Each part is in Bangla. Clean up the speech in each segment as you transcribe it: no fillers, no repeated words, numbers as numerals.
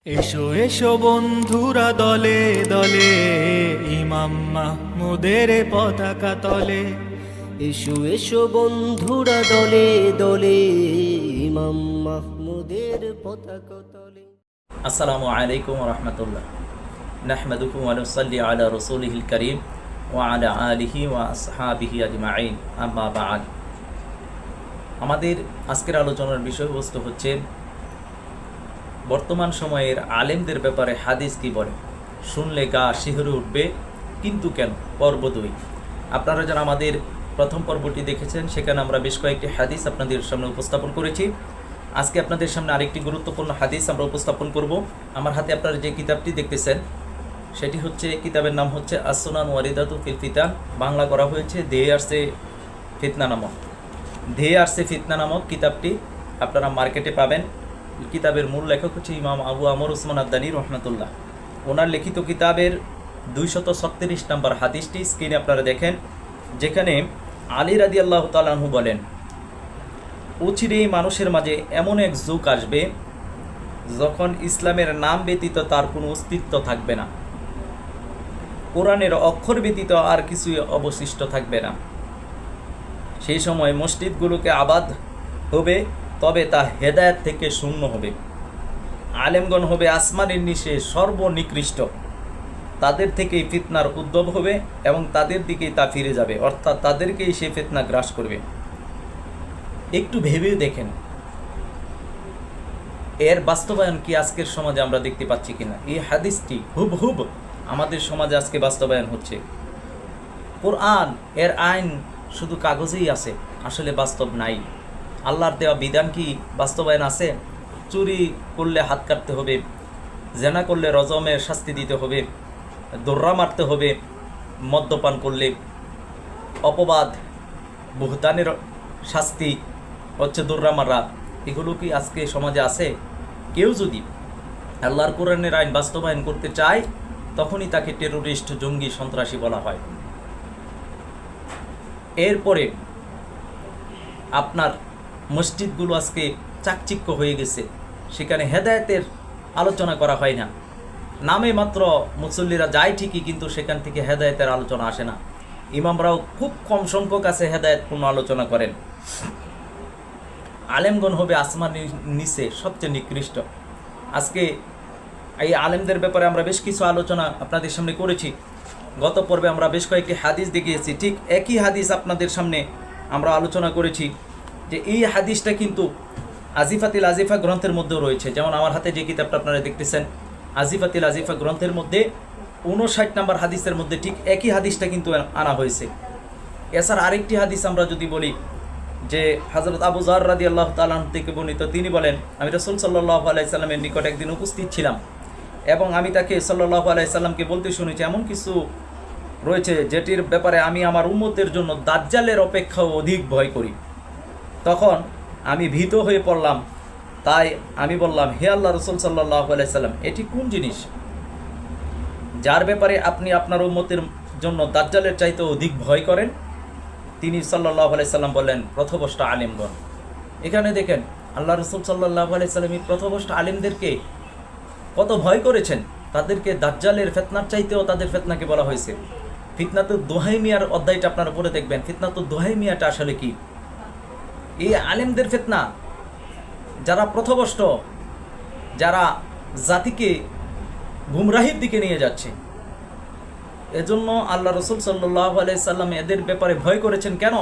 এসো এসো বন্ধুরা দলে দলে, ইমাম মাহমুদের পতাকা তলে। এসো এসো বন্ধুরা দলে দলে, ইমাম মাহমুদের পতাকা তলে। আসসালামু আলাইকুম রহমতুল্লাহ। নাহমাদুহু ওয়া নুসাল্লি আলা রাসূলিহিল কারীম ওয়া আলা আলিহি ওয়া আসহাবিহি আজমাইন, আম্মা বা'দ। আমাদের আজকের আলোচনার বিষয়বস্তু হচ্ছে বর্তমান সময়ের আলেমদের ব্যাপারে হাদিস কি বলে। শুনলে গা শিহরে উঠবে, কিন্তু কেন? পর্ব 2। আপনারা যারা আমাদের প্রথম পর্বটি দেখেছেন, সেখানে আমরা বেশ কয়েকটি হাদিস আপনাদের সামনে উপস্থাপন করেছি। আজকে আপনাদের সামনে আরেকটি গুরুত্বপূর্ণ হাদিস আমরা উপস্থাপন করব। আমার হাতে আপনারা যে কিতাবটি দেখতেছেন, সেটি হচ্ছে, কিতাবের নাম হচ্ছে আস-সুনান ওয়ারিদাতু ফিল ফিতান। বাংলা করা হয়েছে ধেয়ে আসছে ফিতনা নামক। ধেয়ে আসছে ফিতনা নামক কিতাবটি আপনারা মার্কেটে পাবেন। কিতাবের মূল লেখক হচ্ছে ইমাম আবু আমর উসমান আদ-দানি রহমতুল্লাহ। ওনার লিখিত কিতাবের 236 নম্বর হাদিসটি স্ক্রিনে আপনারা দেখেন, যেখানে আলী রাদিয়াল্লাহু তাআলা আনহু বলেন, অচিরেই মানুষের মাঝে এমন এক যুগ আসবে যখন ইসলামের নাম ব্যতীত তার কোনো অস্তিত্ব থাকবে না, কোরআনের অক্ষর ব্যতীত আর কিছুই অবশিষ্ট থাকবে না। সেই সময় মসজিদগুলোকে আবাদ হবে, তবে তা হেদায়েত থেকে শূন্য হবে। আলেমগণ হবে আসমানের নিচে সর্বনিকৃষ্ট, তাদের থেকেই ফিতনার উদ্ভব হবে এবং তাদের দিকেই তা ফিরে যাবে, অর্থাৎ তাদেরকেই সে ফিতনা গ্রাস করবে। একটু ভেবে দেখেন, এর বাস্তবায়ন কি আজকের সমাজে আমরা দেখতে পাচ্ছি কিনা? এই হাদিসটি হুবহুব আমাদের সমাজে আজকে বাস্তবায়ন হচ্ছে। কোরআন এর আইন শুধু কাগজেই আছে, আসলে বাস্তব নাই। আল্লাহর দেওয়া বিধান কি বাস্তবায়ন আছে? চুরি করলে হাত কাটতে হবে, জেনা করলে রজমের শাস্তি দিতে হবে, দোররা মারতে হবে, মদ্যপান করলে অপবাদ বুহতানের শাস্তি হচ্ছে দোররা মারা। এগুলো কি আজকে সমাজে আছে? কেউ যদি আল্লাহর কোরআনের আইন বাস্তবায়ন করতে চায়, তখনই তাকে টেরোরিস্ট, জঙ্গি, সন্ত্রাসী বলা হয়। এরপরে আপনার মসজিদগুলো আজকে চাকচিক্য হয়ে গেছে, সেখানে হেদায়েতের আলোচনা করা হয় না। নামে মাত্র মুসল্লিরা যায় ঠিকই, কিন্তু সেখান থেকে হেদায়েতের আলোচনা আসে না। ইমামরাও খুব কম সংখ্যক আছে হেদায়েতপূর্ণ আলোচনা করেন। আলেমগণ হবে আসমান নিচে সবচেয়ে নিকৃষ্ট। আজকে এই আলেমদের ব্যাপারে আমরা বেশ কিছু আলোচনা আপনাদের সামনে করেছি। গত পর্বে আমরা বেশ কয়েকটি হাদিস দেখিয়েছি, ঠিক একই হাদিস আপনাদের সামনে আমরা আলোচনা করেছি যে এই হাদিসটা কিন্তু আজিফাতিল আজিফা গ্রন্থের মধ্যেও রয়েছে। যেমন আমার হাতে যে কিতাবটা আপনারা দেখতেছেন, আজিফাতিল আজিফা গ্রন্থের মধ্যে 59 নম্বর হাদিসের মধ্যে ঠিক একই হাদিসটা কিন্তু আনা হয়েছে। এছাড়া আরেকটি হাদিস আমরা যদি বলি, যে হযরত আবু যর রাদিয়াল্লাহু তাআলা আনহু থেকে বর্ণিত, তিনি বলেন, আমি রাসূল সাল্লাল্লাহু আলাইহি সাল্লামের নিকট একদিন উপস্থিত ছিলাম এবং আমি তাকে সাল্লাল্লাহু আলাইহি সাল্লামকে বলতে শুনেছি, এমন কিছু রয়েছে যেটির ব্যাপারে আমি আমার উম্মতের জন্য দাজ্জালের অপেক্ষাও অধিক ভয় করি। তখন আমি ভীত হয়ে পড়লাম, তাই আমি বললাম, হে আল্লাহ রাসূল সাল্লাল্লাহু আলাইহি সাল্লাম, এটি কোন জিনিস যার ব্যাপারে আপনি আপনার উম্মতের জন্য দাজ্জালের চাইতে অধিক ভয় করেন? তিনি সাল্লাল্লাহু আলাইহি সাল্লাম বললেন, পথভ্রষ্ট আলেমগণ। এখানে দেখেন আল্লাহ রাসূল সাল্লাল্লাহু আলাইহি সাল্লাম এই পথভ্রষ্ট আলেমদেরকে কত ভয় করেছেন। তাদেরকে দাজ্জালের ফিতনার চাইতেও তাদের ফিতনাকে বলা হয়েছে। ফিতনাতুদ দুহাইমিয়ার অধ্যায়টা আপনারা পড়ে দেখবেন, ফিতনাতুদ দুহাইমিয়াটা আসলে কি। এই আলেমদের ফিতনা, যারা পথভ্রষ্ট, যারা জাতিকে গুমরাহির দিকে নিয়ে যাচ্ছে, এজন্য আল্লাহ রাসূল সাল্লাল্লাহু আলাইহি সাল্লাম এদের ব্যাপারে ভয় করেছেন। কেন?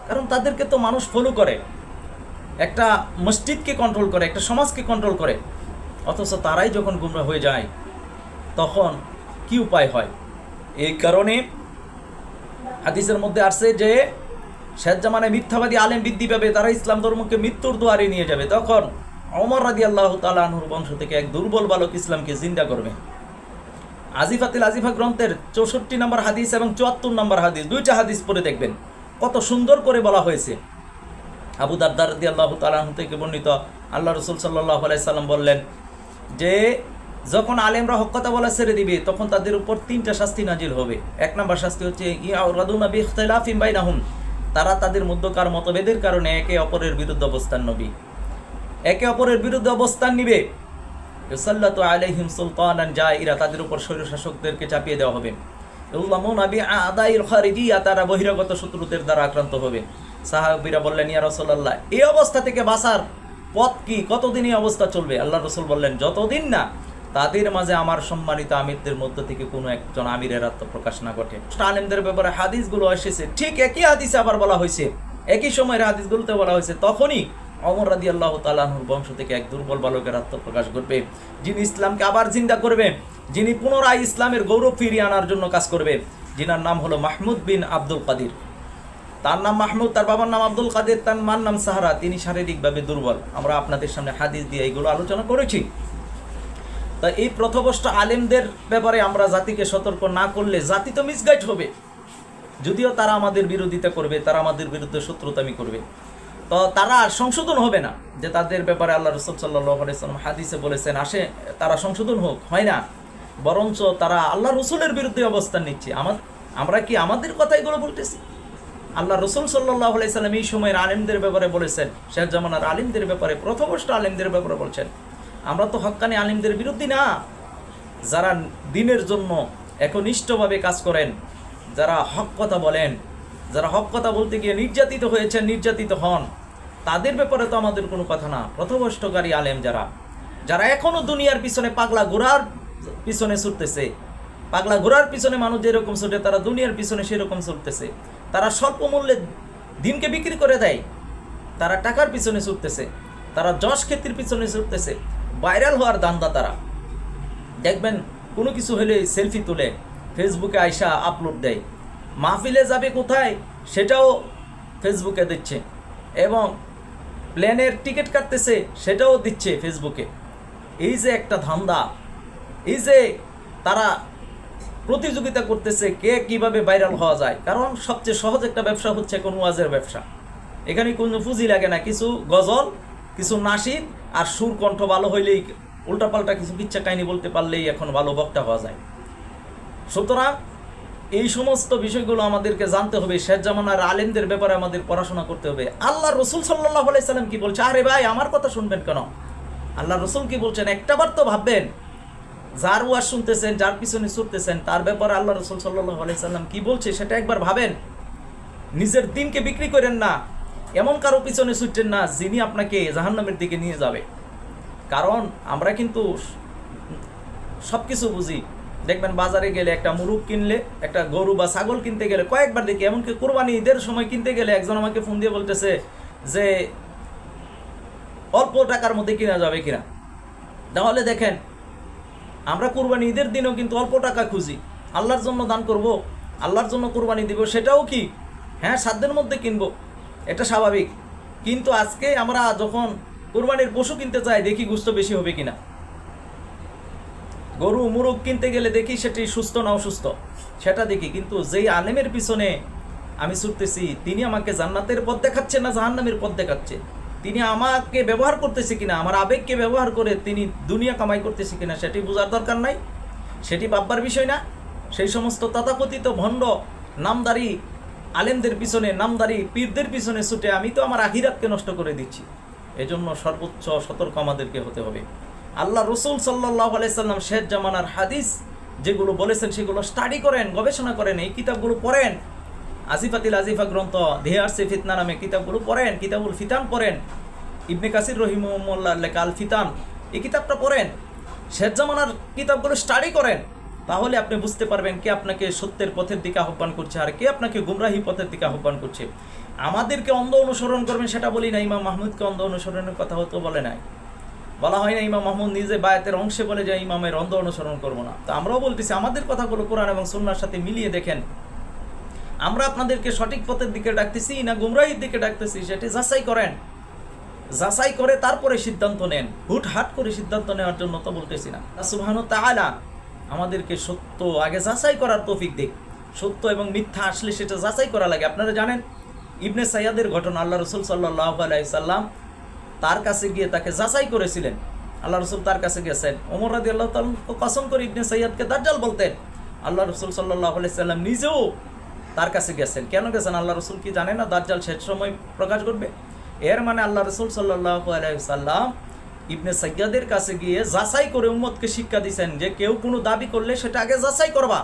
কারণ তাদেরকে তো মানুষ ফলো করে, একটা মসজিদকে কন্ট্রোল করে, একটা সমাজকে কন্ট্রোল করে, অথচ তারাই যখন গুমরাহ হয়ে যায় তখন কি উপায় হয়? এই কারণে হাদিসের মধ্যে আসছে যে শেষ জামানায় মিথ্যাবাদী আলেম বৃদ্ধি পাবে, তারা ইসলাম ধর্মকে মৃত্যুর দুয়ারে নিয়ে যাবে। তখন ওমর রাদিয়াল্লাহু তাআলা আনহুর বংশ থেকে এক দুর্বল বালক ইসলামকে জিন্দা করবে। আজিফাতিল আজিফা গ্রন্থের 64 নম্বর হাদিস এবং 74 নম্বর হাদিস, দুইটা হাদিস পড়ে দেখবেন কত সুন্দর করে বলা হয়েছে। আবু দারদা রাদিয়াল্লাহু তাআলা আনহু থেকে বর্ণিত, আল্লাহ রাসূল সাল্লাল্লাহু আলাইহি সাল্লাম বললেন যে যখন আলেমরা হক কথা বলা ছেড়ে দিবে, তখন তাদের উপর 3টা শাস্তি নাজিল হবে। 1 নম্বর শাস্তি হচ্ছে ইয়াউরাদুনা বিইখতিলাফিন বাইনাহুম, তারা তাদের মধ্যকার মতভেদের কারণে একে অপরের বিরুদ্ধে অবস্থান নিবে। ইউসাল্লাতু আলাইহিম সুলতানান জাইরা, তাদের উপর স্বৈরশাসকদেরকে চাপিয়ে দেওয়া হবে। ইউলামুনা বিআদাইল খারিজিয়া, তারা বহিরাগত শত্রুদের দ্বারা আক্রান্ত হবে। সাহাবীরা বললেন, ইয়া রাসূলুল্লাহ, এই অবস্থা থেকে বাঁচার পথ কি? কতদিন এই অবস্থা চলবে? আল্লাহ রাসূল বললেন, যতদিন না তাদের মাঝে আমার সম্মানিত আমিরদের মধ্য থেকে কোনো একজন আমিরের আত্মপ্রকাশ না ঘটে। আলেমদের ব্যাপারে হাদিসগুলো এসেছে, ঠিক একই হাদিসে আবার বলা হয়েছে, একই সময়ের হাদিসগুলোতে বলা হয়েছে, তখনই ওমর রাদিয়াল্লাহু তাআলা আনহুর বংশ থেকে এক দুর্বল বালকের আত্মপ্রকাশ ঘটবে, যিনি ইসলামকে আবার জিন্দা করবে, যিনি পুনরায় ইসলামের গৌরব ফিরিয়ে আনার জন্য কাজ করবে, যিনার নাম হলো মাহমুদ বিন আব্দুল কাদির। তার নাম মাহমুদ, তার বাবার নাম আব্দুল কাদের, তার মার নাম সাহারা। তিনি শারীরিকভাবে দুর্বল। আমরা আপনাদের সামনে হাদিস দিয়ে এইগুলো আলোচনা করেছি। তা এই প্রথমষ্ট আলেমদের ব্যাপারে আমরা জাতিকে সতর্ক না করলে জাতি তো মিসগাইড হবে। যদিও তারা আমাদের বিরোধিতা করবে, তারা আমাদের বিরুদ্ধে শত্রুতামি করবে, তো তারা আর সংশোধন হবে না। যে তাদের ব্যাপারে আল্লাহ রাসূল সাল্লাল্লাহু আলাইহি ওয়াসাল্লাম হাদিসে বলেছেন, আসে তারা সংশোধন হোক, হয় না, বরঞ্চ তারা আল্লাহ রসুলের বিরুদ্ধে অবস্থান নিচ্ছে। আমরা কি আমাদের কথা এগুলো বলতেছি? আল্লাহ রসুল সাল্লাল্লাহু আলাইহি ওয়াসাল্লাম এই সময়ের আলেমদের ব্যাপারে বলেছেন, শেষ জামানার আলেমদের ব্যাপারে, প্রথমষ্ট আলেমদের ব্যাপারে বলছেন। আমরা তো হক্কানি আলেমদের বিরুদ্ধে না, যারা দ্বীনের জন্য একনিষ্ঠভাবে কাজ করেন, যারা হক কথা বলেন, যারা হক কথা বলতে গিয়ে নির্যাতিত হয়েছেন, নির্যাতিত হন, তাদের ব্যাপারে তো আমাদের কোনো কথা না। প্রথমষ্টকারী আলেম যারা এখনো দুনিয়ার পিছনে পাগলা ঘোড়ার পিছনে ছুটতেছে, পাগলা ঘোড়ার পিছনে মানুষ যেরকম ছুটে, তারা দুনিয়ার পিছনে সেরকম ছুটতেছে। তারা স্বল্প মূল্যে দিনকে বিক্রি করে দেয়, তারা টাকার পিছনে ছুটতেছে, তারা যশ খ্যাতির পিছনে ছুটতেছে, ভাইরাল হওয়ার দান্দা। তারা দেখবেন কোনো কিছু হলে সেলফি তুলে ফেসবুকে আইসা আপলোড দেয়, মাহফিলে যাবে কোথায় সেটাও ফেসবুকে দিচ্ছে, এবং প্লেনের টিকিট কাটতেছে সেটাও দিচ্ছে ফেসবুকে। এই যে একটা ধান্দা, এই যে তারা প্রতিযোগিতা করতেছে কে কিভাবে ভাইরাল হওয়া যায়। কারণ সবচেয়ে সহজ একটা ব্যবসা হচ্ছে এখন ওয়াজের ব্যবসা। এখানে কোনো পুঁজি লাগে না, কিছু গজল, কিছু নাসির আর সুর কণ্ঠ ভালো হইলেই, উল্টাপাল্টা কিছু কিচ্ছা কাহিনী বলতে পারলেই এখন ভালো বক্তা হওয়া যায়। সুতরাং এই সমস্ত বিষয়গুলো আমাদেরকে জানতে হবে। শেষ জামানার আলেমদের ব্যাপারে আমাদের পড়াশোনা করতে হবে। আল্লাহ রসুল সাল্লাল্লাহু আলাইহি সাল্লাম কি বলছে? আরে ভাই, আমার কথা শুনবেন কেন? আল্লাহ রসুল কি বলছেন একটাবার তো ভাববেন। যার ওয়াজ শুনতেছেন, যার পিছনে ছুটতেছেন, তার ব্যাপারে আল্লাহ রসুল সাল্লাল্লাহু আলাইহি সাল্লাম কি বলছে সেটা একবার ভাবেন। নিজের দিনকে বিক্রি করেন না, এমন কারো পিছনে ছুটছেন না যিনি আপনাকে জাহান্নামের দিকে নিয়ে যাবে। কারণ আমরা কিন্তু সব কিছু বুঝি। দেখবেন বাজারে গেলে একটা মুরগ কিনলে, একটা গরু বা ছাগল কিনতে গেলে কয়েকবার দেখি, এমনকি কোরবানি ঈদের সময় কিনতে গেলে একজন আমাকে ফোন দিয়ে বলতেছে যে অল্প টাকার মধ্যে কিনা যাবে কিনা। তাহলে দেখেন, আমরা কোরবানি ঈদের দিনও কিন্তু অল্প টাকা খুঁজি, আল্লাহর জন্য দান করব, আল্লাহর জন্য কোরবানি দিব, সেটাও কি হ্যাঁ সাধ্যের মধ্যে কিনবো, এটা স্বাভাবিক। কিন্তু আজকে আমরা যখন কোরবানির পশু কিনতে চাই, দেখি গোশত বেশি হবে কিনা। গরু মুরগ কিনতে গেলে দেখি সেটি সুস্থ না অসুস্থ সেটা দেখি। কিন্তু যেই আলেমের পিছনে আমি ছুটতেছি, তিনি আমাকে জান্নাতের পথ দেখাচ্ছে না জাহান্নামের পথ দেখাচ্ছে, তিনি আমাকে ব্যবহার করতেছে কিনা, আমার আবেগকে ব্যবহার করে তিনি দুনিয়া কামাই করতেছে কিনা, সেটি বোঝার দরকার নাই, সেটি ভাববার বিষয় না। সেই সমস্ত তথাকথিত ভণ্ড নামদারি আলেমদের পিছনে, নামদারি পীরদের পিছনে ছুটে আমি তো আমার আখিরাতকে নষ্ট করে দিচ্ছি। এজন্য সর্বোচ্চ সতর্ক আমাদেরকে হতে হবে। আল্লাহ রসুল সাল্লাল্লাহু আলাইহি সাল্লাম শেষ জামানার হাদিস যেগুলো বলেছেন সেগুলো স্টাডি করেন, গবেষণা করেন, এই কিতাবগুলো পড়েন। আজিফাতিল আজিফা গ্রন্থ, দেহারসে ফিতনা নামে কিতাবগুলো পড়েন, কিতাবুল ফিতান পড়েন, ইবনে কাসির রহিমাহুল্লাহ লেখা আল ফিতান, এই কিতাবটা পড়েন, শেষ জামানার কিতাবগুলো স্টাডি করেন। তাহলে আপনি বুঝতে পারবেন কে আপনাকে সত্যের পথের দিকে আহ্বান করছে আর কে আপনাকে গুমরাহি পথের দিকে আহ্বান করছে। আমাদেরকে অন্ধ অনুসরণ করবেন সেটা বলি না, ইমাম মাহমুদকে অন্ধ অনুসরণের কথা হতো বলে নাই, বলা হয় না। ইমাম মাহমুদ নিজে বায়াতের অংশে বলে যে ইমামের অন্ধ অনুসরণ করবো না। তো আমরাও বলতেছি আমাদের কথাগুলো কোরআন এবং সুন্নাহর সাথে মিলিয়ে দেখেন, আমরা আপনাদেরকে সঠিক পথের দিকে ডাকতেছি না গুমরাহির দিকে ডাকতেছি, সেটি যাচাই করেন। যাচাই করে তারপরে সিদ্ধান্ত নেন, হুটহাট করে সিদ্ধান্ত নেওয়ার জন্য তো বলতেছি না। আল্লাহ সুবহানাহু ওয়া তাআলা আমাদেরকে সত্য আগে যাচাই করার তৌফিক দিক। সত্য এবং মিথ্যা আসলে সেটা যাচাই করা লাগে। আপনারা জানেন ইবনে সাইয়াদের ঘটনা, আল্লাহ রসুল সাল্লাল্লাহু আলাইহি সাল্লাম তার কাছে গিয়ে তাকে যাচাই করেছিলেন। আল্লাহ রসুল তার কাছে গেছেন, ওমর রাদিয়াল্লাহু তাআলা কসম করে ইবনে সাইয়াদকে দাজ্জাল বলতেন। আল্লাহ রসুল সাল্লাল্লাহু আলাইহি সাল্লাম নিজেও তার কাছে গেছেন। কেন গেছেন? আল্লাহ রসুল কি জানেন না দাজ্জাল শেষ সময় প্রকাশ করবে? এর মানে আল্লাহ রসুল সাল্লাল্লাহু আলাইহি সাল্লাম ইবনে সাইয়্যাদের কাছে গিয়ে যাচাই করে উম্মতকে শিক্ষা দিয়েছেন যে কেউ কোনো দাবি করলে সেটা আগে যাচাই করবা,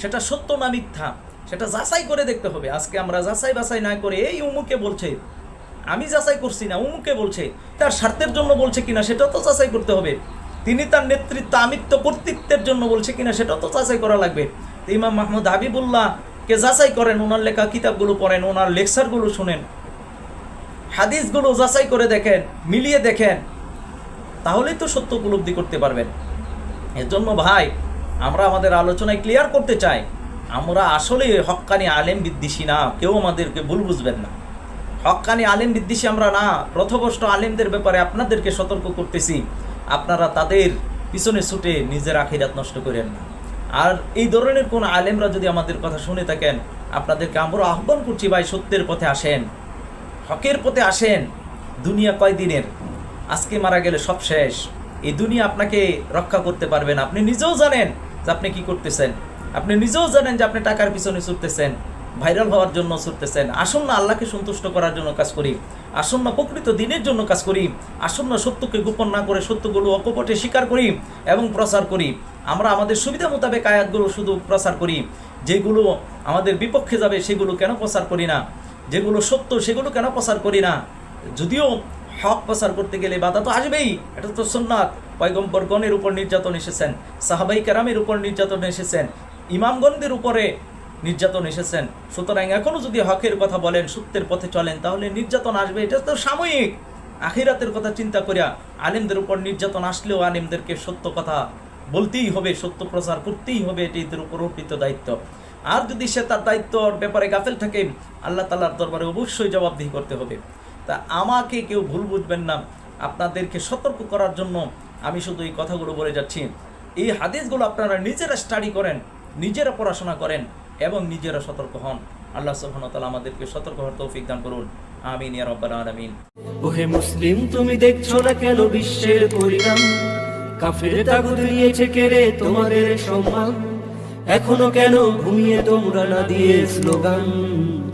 সেটা সত্য না মিথ্যা সেটা যাচাই করে দেখতে হবে। আজকে আমরা যাচাই বাছাই না করে এই উমুকে বলছে, আমি যাচাই করছি না, উমুকে বলছে, তার স্বার্থের জন্য বলছে কিনা সেটাও তো যাচাই করতে হবে। তিনি তার নেতৃত্ব আমিত্ব কর্তৃত্বের জন্য বলছে কিনা সেটাও তো যাচাই করা লাগবে। তো ইমাম মাহমুদ হাবিবুল্লাহকে যাচাই করেন, ওনার লেখা কিতাবগুলো পড়েন, ওনার লেকচারগুলো শুনেন, হাদিসগুলো যাচাই করে দেখেন, মিলিয়ে দেখেন, তাহলেই তো সত্য উপলব্ধি করতে পারবেন। এর জন্য ভাই আমরা আমাদের আলোচনায় ক্লিয়ার করতে চাই, আমরা আসলে হক্কানি আলেম বিদ্বেষী না, কেউ আমাদেরকে ভুল বুঝবেন না। হক্কানি আলেম বিদ্বেষী আমরা না, পথভ্রষ্ট আলেমদের ব্যাপারে আপনাদেরকে সতর্ক করতেছি, আপনারা তাদের পিছনে ছুটে নিজের আখিরাত নষ্ট করেন না। আর এই ধরনের কোন আলেমরা যদি আমাদের কথা শুনে থাকেন, আপনাদেরকে আমরা আহ্বান করছি ভাই, সত্যের পথে আসেন, হকের পথে আসেন। দুনিয়া কয়দিনের, আজকে মারা গেলে সব শেষ। এই দুনিয়া আপনাকে রক্ষা করতে পারবে না। আপনি নিজেও জানেন যে আপনি কি করতেছেন, আপনি নিজেও জানেন যে আপনি টাকার পিছনে ছুটতেছেন, ভাইরাল হওয়ার জন্য ছুটতেছেন। আসুন না আল্লাহকে সন্তুষ্ট করার জন্য কাজ করি, আসুন না প্রকৃত দিনের জন্য কাজ করি, আসুন না সত্যকে গোপন না করে সত্যগুলো অকপটে স্বীকার করি এবং প্রচার করি। আমরা আমাদের সুবিধা মোতাবেক আয়াতগুলো শুধু প্রচার করি, যেগুলো আমাদের বিপক্ষে যাবে সেগুলো কেন প্রচার করি না, যেগুলো সত্য সেগুলো কেন প্রচার করি না। যদিও হক প্রচার করতে গেলে বাধা তো আসবেই, এটা তো সুন্নাত। পয়গম্বরগণের উপর নির্যাতন এসেছেন, সাহাবাই কেরামের উপর নির্যাতন এসেছেন, ইমামগণদের উপরে নির্যাতন এসেছেন। সুতরাং এখনো যদি হকের কথা বলেন, সত্যের পথে চলেন, তাহলে নির্যাতন আসবে, এটা তো সাময়িক। আখিরাতের কথা চিন্তা করিয়া আলেমদের উপর নির্যাতন আসলেও আলেমদেরকে সত্য কথা বলতেই হবে, সত্য প্রচার করতেই হবে, এটি এদের উপর অর্পিত দায়িত্ব। আর যদি সে তার দায়িত্বর ব্যাপারে গাফেল থাকে, আল্লাহ তাআলার দরবারে অবশ্যই জবাবদিহি করতে হবে। তা আমাকে কেউ ভুল বুঝবেন না, আপনাদেরকে সতর্ক করার জন্য আমি শুধু এই কথাগুলো বলে যাচ্ছি। এই হাদিসগুলো আপনারা নিজেরা স্টাডি করেন, নিজেরা পড়াশোনা করেন এবং নিজেরা সতর্ক হন। আল্লাহ সুবহানাহু ওয়া তাআলা আমাদেরকে সতর্ক হওয়ার তৌফিক দান করুন। আমিন ইয়া রাব্বাল আলামিন। ওহে মুসলিম, তুমি দেখছো না কেন বিশ্বের পরিণাম? কাফের তাগুত নিয়েছে কেড়ে তোমাদের সম্মান। এখনো কেন ঘুমিয়ে তোমরা না দিয়ে স্লোগান?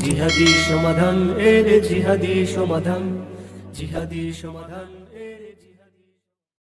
জিহাদি সমাধান, এর জিহাদি সমাধান, জিহাদি সমাধান।